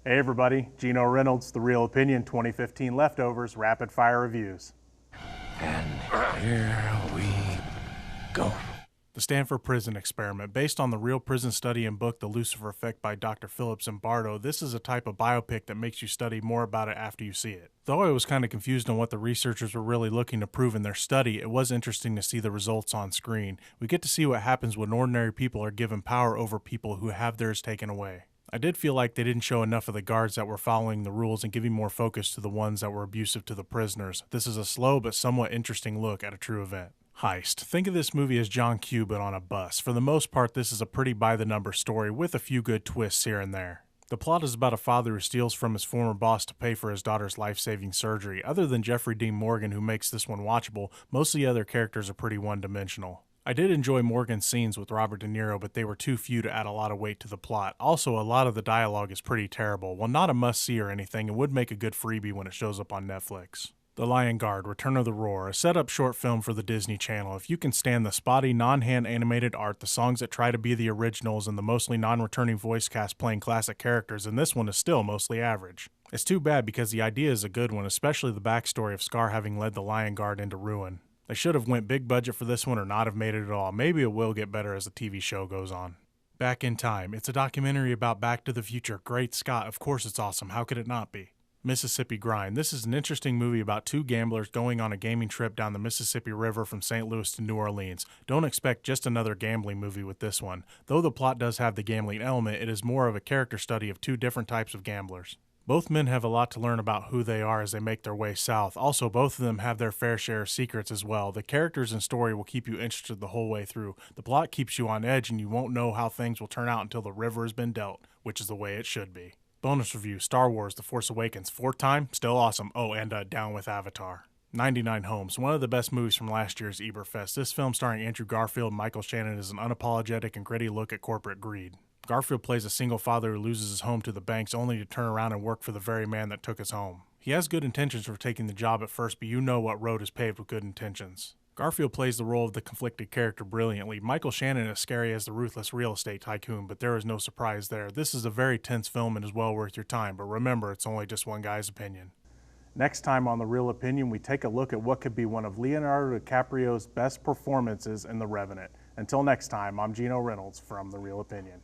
Hey everybody, Geno Reynolds, The Real Opinion 2015 Leftovers, Rapid Fire Reviews. And here we go. The Stanford Prison Experiment. Based on the real prison study and book The Lucifer Effect by Dr. Phillips and Bardo, this is a type of biopic that makes you study more about it after you see it. Though I was kind of confused on what the researchers were really looking to prove in their study, it was interesting to see the results on screen. We get to see what happens when ordinary people are given power over people who have theirs taken away. I did feel like they didn't show enough of the guards that were following the rules and giving more focus to the ones that were abusive to the prisoners. This is a slow but somewhat interesting look at a true event. Heist. Think of this movie as John Q but on a bus. For the most part, this is a pretty by-the-numbers story with a few good twists here and there. The plot is about a father who steals from his former boss to pay for his daughter's life-saving surgery. Other than Jeffrey Dean Morgan, who makes this one watchable, most of the other characters are pretty one-dimensional. I did enjoy Morgan's scenes with Robert De Niro, but they were too few to add a lot of weight to the plot. Also, a lot of the dialogue is pretty terrible. While not a must-see or anything, it would make a good freebie when it shows up on Netflix. The Lion Guard, Return of the Roar, a set-up short film for the Disney Channel. If you can stand the spotty, non-hand animated art, the songs that try to be the originals, and the mostly non-returning voice cast playing classic characters, and this one is still mostly average. It's too bad because the idea is a good one, especially the backstory of Scar having led the Lion Guard into ruin. They should have went big budget for this one or not have made it at all. Maybe it will get better as the TV show goes on. Back in Time. It's a documentary about Back to the Future. Great Scott, of course it's awesome. How could it not be? Mississippi Grind. This is an interesting movie about two gamblers going on a gaming trip down the Mississippi River from St. Louis to New Orleans. Don't expect just another gambling movie with this one. Though the plot does have the gambling element, it is more of a character study of two different types of gamblers. Both men have a lot to learn about who they are as they make their way south. Also, both of them have their fair share of secrets as well. The characters and story will keep you interested the whole way through. The plot keeps you on edge and you won't know how things will turn out until the river has been dealt, which is the way it should be. Bonus review, Star Wars The Force Awakens, fourth time, still awesome. Oh, and down with Avatar. 99 Homes, one of the best movies from last year's Eberfest. This film starring Andrew Garfield and Michael Shannon is an unapologetic and gritty look at corporate greed. Garfield plays a single father who loses his home to the banks only to turn around and work for the very man that took his home. He has good intentions for taking the job at first, but you know what road is paved with good intentions. Garfield plays the role of the conflicted character brilliantly. Michael Shannon is scary as the ruthless real estate tycoon, but there is no surprise there. This is a very tense film and is well worth your time, but remember, it's only just one guy's opinion. Next time on The Real Opinion, we take a look at what could be one of Leonardo DiCaprio's best performances in The Revenant. Until next time, I'm Geno Reynolds from The Real Opinion.